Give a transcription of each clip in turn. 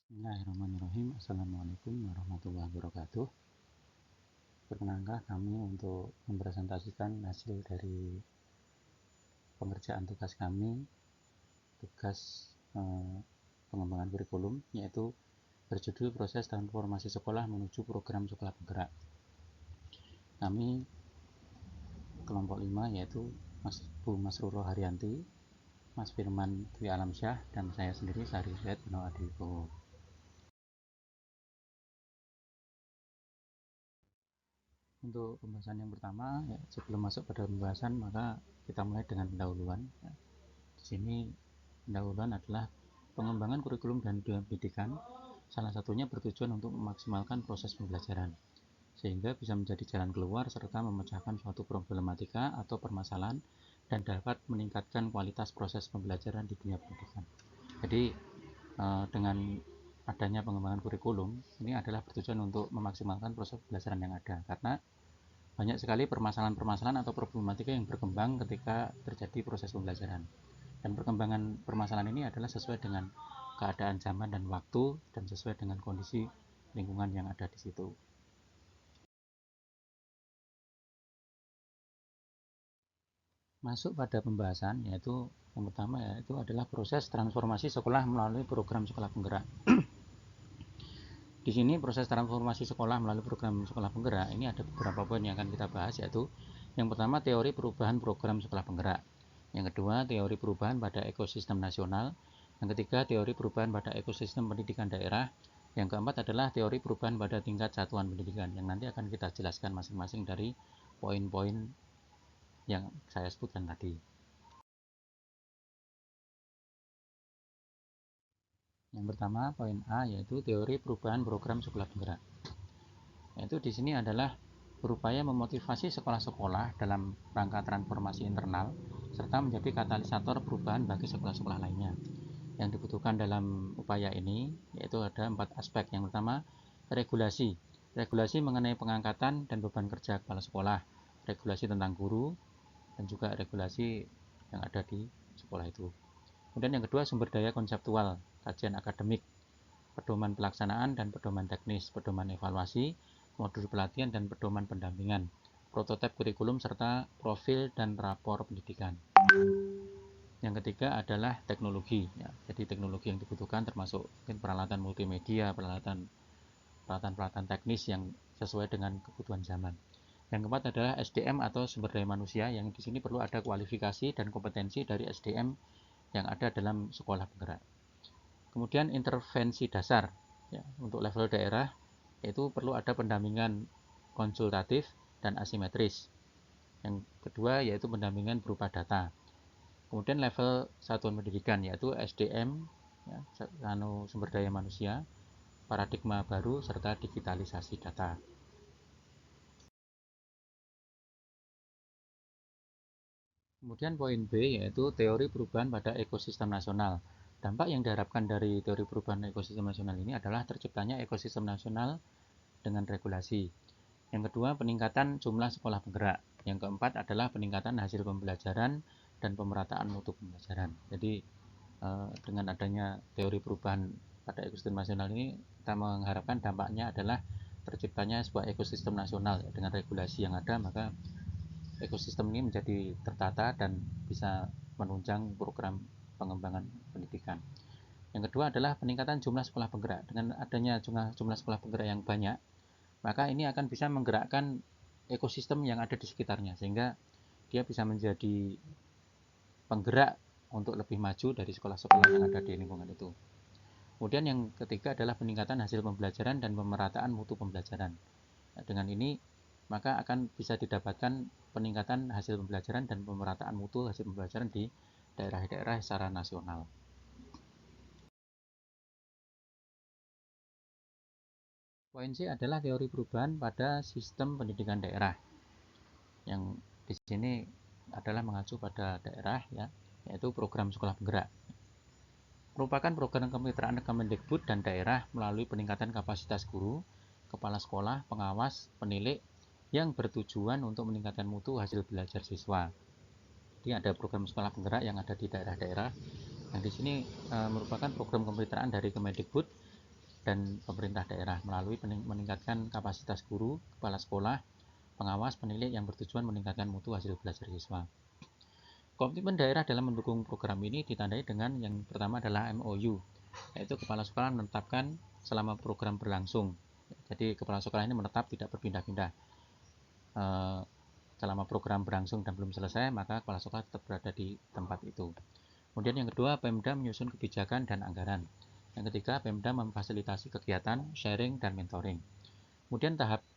Bismillahirrahmanirrahim. Assalamualaikum warahmatullahi wabarakatuh. Perkenalkan kami untuk mempresentasikan hasil dari pengerjaan tugas kami, tugas pengembangan kurikulum, yaitu berjudul proses transformasi sekolah menuju program sekolah penggerak. Kami kelompok 5 yaitu Bu Masruro Haryanti, Mas Firman Dwi Alamsyah, dan saya sendiri Sari Hidayat Adiwibowo. Untuk pembahasan yang pertama, ya, sebelum masuk pada pembahasan, maka kita mulai dengan pendahuluan. Ya. Di sini pendahuluan adalah pengembangan kurikulum dan pendidikan. Salah satunya bertujuan untuk memaksimalkan proses pembelajaran, sehingga bisa menjadi jalan keluar serta memecahkan suatu problematika atau permasalahan dan dapat meningkatkan kualitas proses pembelajaran di dunia pendidikan. Jadi dengan adanya pengembangan kurikulum ini adalah bertujuan untuk memaksimalkan proses pembelajaran yang ada, karena banyak sekali permasalahan-permasalahan atau problematika yang berkembang ketika terjadi proses pembelajaran, dan perkembangan permasalahan ini adalah sesuai dengan keadaan zaman dan waktu dan sesuai dengan kondisi lingkungan yang ada di situ. Masuk pada pembahasan, yaitu yang pertama yaitu adalah proses transformasi sekolah melalui program sekolah penggerak. Di sini proses transformasi sekolah melalui program sekolah penggerak ini ada beberapa poin yang akan kita bahas, yaitu yang pertama teori perubahan program sekolah penggerak, yang kedua teori perubahan pada ekosistem nasional, yang ketiga teori perubahan pada ekosistem pendidikan daerah, yang keempat adalah teori perubahan pada tingkat satuan pendidikan, yang nanti akan kita jelaskan masing-masing dari poin-poin yang saya sebutkan tadi. Yang pertama, poin A, yaitu teori perubahan program sekolah penggerak. Yaitu di sini adalah berupaya memotivasi sekolah-sekolah dalam rangka transformasi internal serta menjadi katalisator perubahan bagi sekolah-sekolah lainnya. Yang dibutuhkan dalam upaya ini yaitu ada 4 aspek. Yang pertama, regulasi. Regulasi mengenai pengangkatan dan beban kerja kepala sekolah, regulasi tentang guru, dan juga regulasi yang ada di sekolah itu. Kemudian yang kedua, sumber daya konseptual, kajian akademik, pedoman pelaksanaan dan pedoman teknis, pedoman evaluasi, modul pelatihan dan pedoman pendampingan, prototipe kurikulum serta profil dan rapor pendidikan. Yang ketiga adalah teknologi. Ya, jadi teknologi yang dibutuhkan termasuk peralatan multimedia, peralatan teknis yang sesuai dengan kebutuhan zaman. Yang keempat adalah SDM atau sumber daya manusia, yang di sini perlu ada kualifikasi dan kompetensi dari SDM yang ada dalam sekolah penggerak. Kemudian intervensi dasar, ya, untuk level daerah yaitu perlu ada pendampingan konsultatif dan asimetris. Yang kedua yaitu pendampingan berupa data. Kemudian level satuan pendidikan yaitu SDM, ya, sumber daya manusia, paradigma baru serta digitalisasi data. Kemudian poin B yaitu teori perubahan pada ekosistem nasional. Dampak yang diharapkan dari teori perubahan ekosistem nasional ini adalah terciptanya ekosistem nasional dengan regulasi. Yang kedua, peningkatan jumlah sekolah penggerak. Yang keempat adalah peningkatan hasil pembelajaran dan pemerataan mutu pembelajaran. Jadi dengan adanya teori perubahan pada ekosistem nasional ini, kita mengharapkan dampaknya adalah terciptanya sebuah ekosistem nasional dengan regulasi yang ada, maka ekosistem ini menjadi tertata dan bisa menunjang program pengembangan pendidikan. Yang kedua adalah peningkatan jumlah sekolah penggerak. Dengan adanya jumlah sekolah penggerak yang banyak, maka ini akan bisa menggerakkan ekosistem yang ada di sekitarnya, sehingga dia bisa menjadi penggerak untuk lebih maju dari sekolah-sekolah yang ada di lingkungan itu. Kemudian yang ketiga adalah peningkatan hasil pembelajaran dan pemerataan mutu pembelajaran. Nah, dengan ini maka akan bisa didapatkan peningkatan hasil pembelajaran dan pemerataan mutu hasil pembelajaran di daerah-daerah secara nasional. Poin C adalah teori perubahan pada sistem pendidikan daerah, yang di sini adalah mengacu pada daerah, ya, yaitu program sekolah penggerak. Merupakan program kemitraan Kemendikbud dan daerah melalui peningkatan kapasitas guru, kepala sekolah, pengawas, penilik yang bertujuan untuk meningkatkan mutu hasil belajar siswa. Jadi ada program sekolah penggerak yang ada di daerah-daerah, yang di sini merupakan program kemitraan dari Kemendikbud dan pemerintah daerah melalui meningkatkan kapasitas guru, kepala sekolah, pengawas, penilai yang bertujuan meningkatkan mutu hasil belajar siswa. Komitmen daerah dalam mendukung program ini ditandai dengan yang pertama adalah MOU, yaitu kepala sekolah menetapkan selama program berlangsung. Jadi kepala sekolah ini menetap tidak berpindah-pindah. Selama program berlangsung dan belum selesai, maka kepala sekolah tetap berada di tempat itu. Kemudian yang kedua, Pemda menyusun kebijakan dan anggaran. Yang ketiga, Pemda memfasilitasi kegiatan, sharing, dan mentoring. Kemudian tahap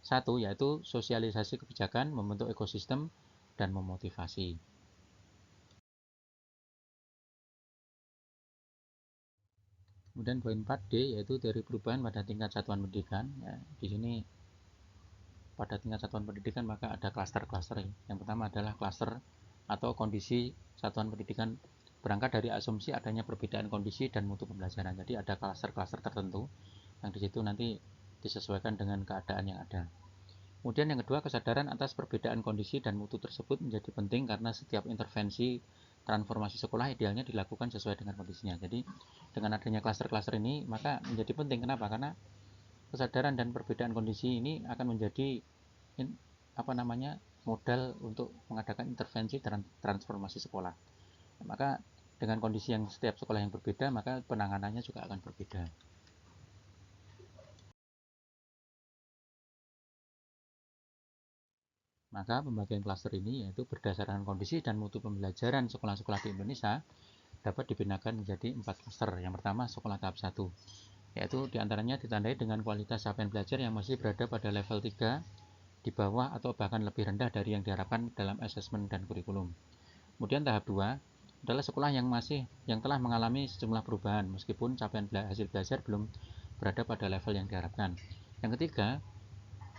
1 yaitu sosialisasi kebijakan, membentuk ekosistem, dan memotivasi. Kemudian poin 4D yaitu teori perubahan pada tingkat satuan pendidikan. Ya, di sini pada tingkat satuan pendidikan maka ada klaster-klaster. Yang pertama adalah klaster atau kondisi satuan pendidikan berangkat dari asumsi adanya perbedaan kondisi dan mutu pembelajaran. Jadi ada klaster-klaster tertentu yang di situ nanti disesuaikan dengan keadaan yang ada. Kemudian yang kedua, kesadaran atas perbedaan kondisi dan mutu tersebut menjadi penting karena setiap intervensi transformasi sekolah idealnya dilakukan sesuai dengan kondisinya. Jadi dengan adanya klaster-klaster ini maka menjadi penting. Kenapa? Karena kesadaran dan perbedaan kondisi ini akan menjadi modal untuk mengadakan intervensi transformasi sekolah. Maka dengan kondisi yang setiap sekolah yang berbeda, maka penanganannya juga akan berbeda. Maka pembagian klaster ini yaitu berdasarkan kondisi dan mutu pembelajaran sekolah-sekolah di Indonesia dapat dibedakan menjadi 4 klaster. Yang pertama, sekolah tahap 1, yaitu diantaranya ditandai dengan kualitas capaian belajar yang masih berada pada level 3, di bawah atau bahkan lebih rendah dari yang diharapkan dalam asesmen dan kurikulum. Kemudian tahap 2 adalah sekolah yang telah mengalami sejumlah perubahan meskipun capaian hasil belajar belum berada pada level yang diharapkan. Yang ketiga,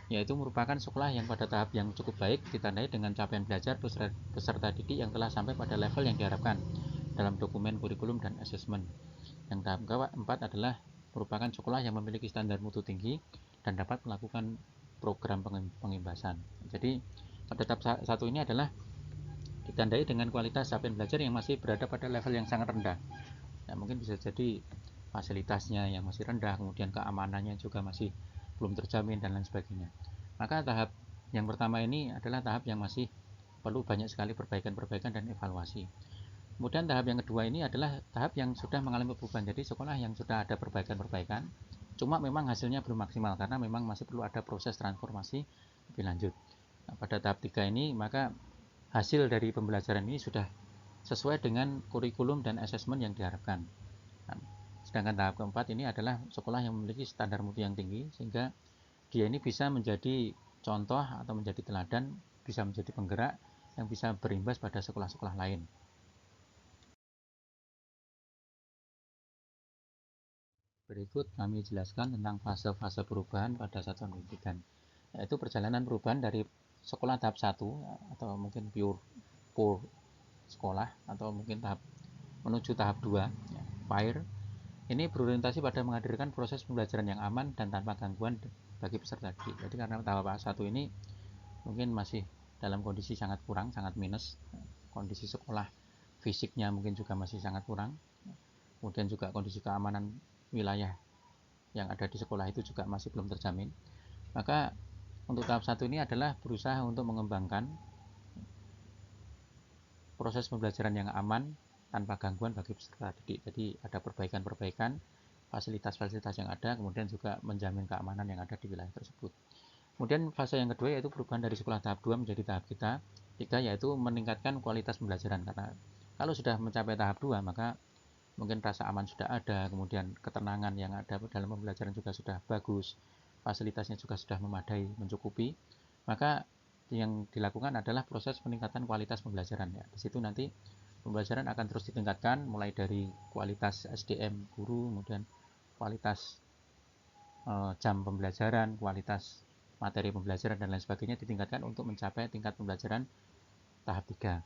yaitu merupakan sekolah yang pada tahap yang cukup baik ditandai dengan capaian belajar peserta didik yang telah sampai pada level yang diharapkan dalam dokumen kurikulum dan asesmen. Yang tahap keempat adalah merupakan sekolah yang memiliki standar mutu tinggi dan dapat melakukan program pengimbasan. Jadi pada tahap 1 ini adalah ditandai dengan kualitas capaian belajar yang masih berada pada level yang sangat rendah. Ya, mungkin bisa jadi fasilitasnya yang masih rendah, kemudian keamanannya juga masih belum terjamin dan lain sebagainya. Maka tahap yang pertama ini adalah tahap yang masih perlu banyak sekali perbaikan-perbaikan dan evaluasi. Kemudian tahap yang kedua ini adalah tahap yang sudah mengalami perubahan. Jadi sekolah yang sudah ada perbaikan-perbaikan, cuma memang hasilnya belum maksimal karena memang masih perlu ada proses transformasi lebih lanjut. Nah, pada tahap 3 ini maka hasil dari pembelajaran ini sudah sesuai dengan kurikulum dan asesmen yang diharapkan. Nah, sedangkan tahap keempat ini adalah sekolah yang memiliki standar mutu yang tinggi sehingga dia ini bisa menjadi contoh atau menjadi teladan, bisa menjadi penggerak yang bisa berimbas pada sekolah-sekolah lain. Berikut kami jelaskan tentang fase-fase perubahan pada satuan pendidikan, yaitu perjalanan perubahan dari sekolah tahap 1 atau mungkin pure sekolah atau mungkin tahap menuju tahap 2, ya, FIRE. Ini berorientasi pada menghadirkan proses pembelajaran yang aman dan tanpa gangguan bagi peserta didik. Jadi karena tahap 1 ini mungkin masih dalam kondisi sangat kurang, sangat minus, kondisi sekolah fisiknya mungkin juga masih sangat kurang, kemudian juga kondisi keamanan wilayah yang ada di sekolah itu juga masih belum terjamin. Maka untuk tahap 1 ini adalah berusaha untuk mengembangkan proses pembelajaran yang aman tanpa gangguan bagi peserta didik. Jadi ada perbaikan-perbaikan fasilitas-fasilitas yang ada, kemudian juga menjamin keamanan yang ada di wilayah tersebut. Kemudian fase yang kedua yaitu perubahan dari sekolah tahap 2 menjadi tahap kita 3, yaitu meningkatkan kualitas pembelajaran. Karena kalau sudah mencapai tahap 2 maka mungkin rasa aman sudah ada, kemudian ketenangan yang ada dalam pembelajaran juga sudah bagus, fasilitasnya juga sudah memadai, mencukupi. Maka yang dilakukan adalah proses peningkatan kualitas pembelajaran, ya. Di situ nanti pembelajaran akan terus ditingkatkan mulai dari kualitas SDM guru, kemudian kualitas jam pembelajaran, kualitas materi pembelajaran dan lain sebagainya ditingkatkan untuk mencapai tingkat pembelajaran tahap 3.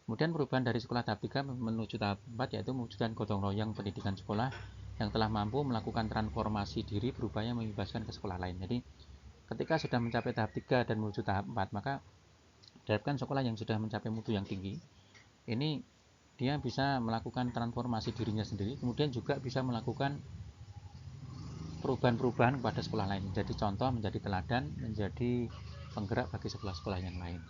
Kemudian perubahan dari sekolah tahap 3 menuju tahap 4 yaitu mewujudkan gotong royong pendidikan sekolah yang telah mampu melakukan transformasi diri berupaya membebaskan ke sekolah lain. Jadi ketika sudah mencapai tahap 3 dan menuju tahap 4 maka diharapkan sekolah yang sudah mencapai mutu yang tinggi ini dia bisa melakukan transformasi dirinya sendiri, kemudian juga bisa melakukan perubahan-perubahan kepada sekolah lain, menjadi contoh, menjadi teladan, menjadi penggerak bagi sekolah-sekolah yang lain.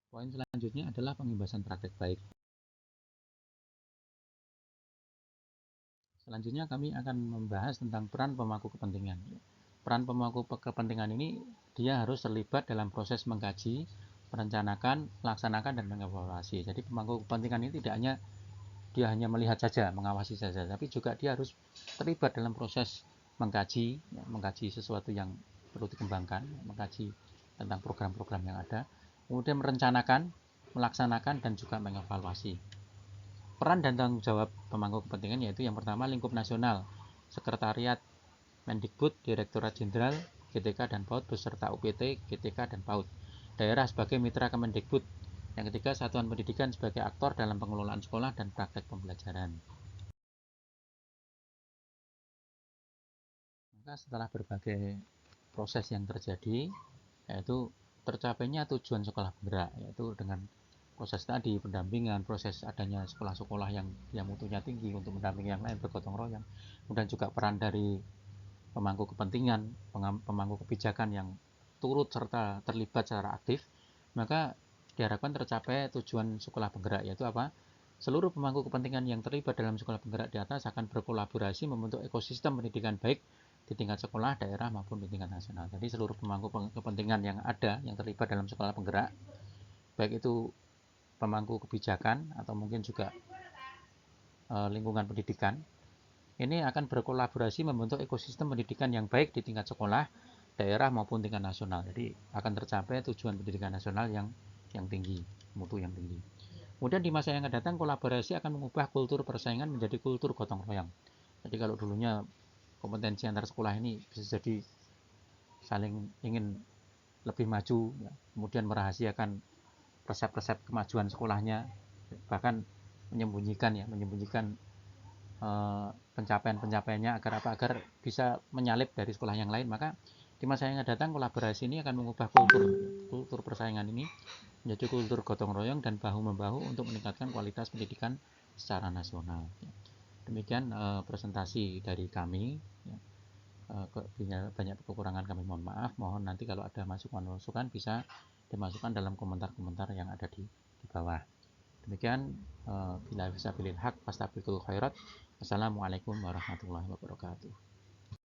Poin selanjutnya adalah pengimbasan praktek baik. Selanjutnya kami akan membahas tentang peran pemangku kepentingan. Peran pemangku kepentingan ini dia harus terlibat dalam proses mengkaji, merencanakan, melaksanakan, dan mengevaluasi. Jadi pemangku kepentingan ini tidak hanya dia hanya melihat saja, mengawasi saja, tapi juga dia harus terlibat dalam proses mengkaji, mengkaji sesuatu yang perlu dikembangkan, mengkaji tentang program-program yang ada, kemudian merencanakan, melaksanakan, dan juga mengevaluasi. Peran dan tanggung jawab pemangku kepentingan yaitu yang pertama lingkup nasional, Sekretariat Mendikbud, Direktorat Jenderal, GTK dan PAUD beserta UPT, GTK dan PAUD. Daerah sebagai mitra Kemendikbud. Yang ketiga, satuan pendidikan sebagai aktor dalam pengelolaan sekolah dan praktek pembelajaran. Maka setelah berbagai proses yang terjadi, yaitu tercapainya tujuan sekolah bergerak, yaitu dengan proses tadi, pendampingan, proses adanya sekolah-sekolah yang mutunya tinggi untuk mendampingi yang lain bergotong royong, kemudian juga peran dari pemangku kepentingan, pemangku kebijakan yang turut serta terlibat secara aktif, maka diharapkan tercapai tujuan sekolah penggerak, yaitu apa? Seluruh pemangku kepentingan yang terlibat dalam sekolah penggerak di atas akan berkolaborasi membentuk ekosistem pendidikan baik di tingkat sekolah, daerah maupun di tingkat nasional. Jadi seluruh pemangku kepentingan yang ada yang terlibat dalam sekolah penggerak, baik itu pemangku kebijakan atau mungkin juga lingkungan pendidikan, ini akan berkolaborasi membentuk ekosistem pendidikan yang baik di tingkat sekolah, daerah maupun tingkat nasional. Jadi akan tercapai tujuan pendidikan nasional yang tinggi, mutu yang tinggi. Kemudian di masa yang akan datang kolaborasi akan mengubah kultur persaingan menjadi kultur gotong royong. Jadi kalau dulunya kompetensi antar sekolah ini bisa jadi saling ingin lebih maju, ya, kemudian merahasiakan resep-resep kemajuan sekolahnya, bahkan menyembunyikan pencapaian-pencapaiannya agar bisa menyalip dari sekolah yang lain. Maka di masa yang akan datang kolaborasi ini akan mengubah kultur persaingan ini menjadi kultur gotong royong dan bahu-membahu untuk meningkatkan kualitas pendidikan secara nasional. Demikian presentasi dari kami. Banyak kekurangan kami mohon maaf. Mohon nanti kalau ada masukan-masukan bisa dimasukkan dalam komentar-komentar yang ada di bawah. Demikian bila bisa pilih hak fastabiqul khairat. Wassalamualaikum warahmatullahi wabarakatuh.